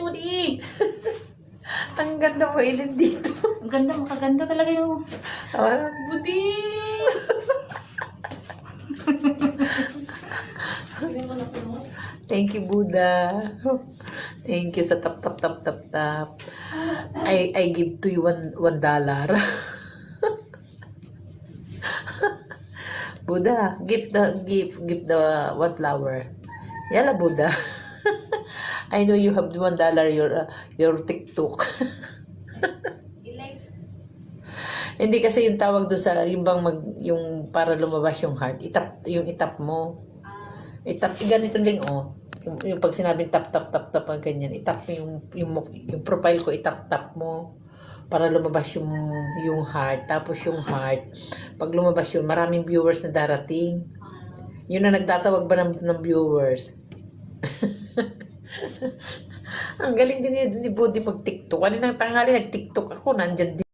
Mudi. Ang ganda mo, Ilin, dito. Ang ganda, makaganda talaga yung Ah, budi. Hindi mo na puno. Thank you, Buddha. Thank you sa tap. I give to you $1. Buddha, give the one flower. Yala, Buddha. I know you have $1 your TikTok. Hindi kasi yung tawag doon sa yung bang yung para lumabas yung heart. Itap mo. Ganito din yung pag sinabing tap ang ganyan, itap mo yung profile ko, itap mo para lumabas yung heart. Tapos yung heart, pag lumabas yun, maraming viewers na darating. Yun na nagtatawag ba ng viewers? Ang galing din yun ni Budi mag-TikTok. Kaninang tanghali nag-TikTok ako, nandyan din.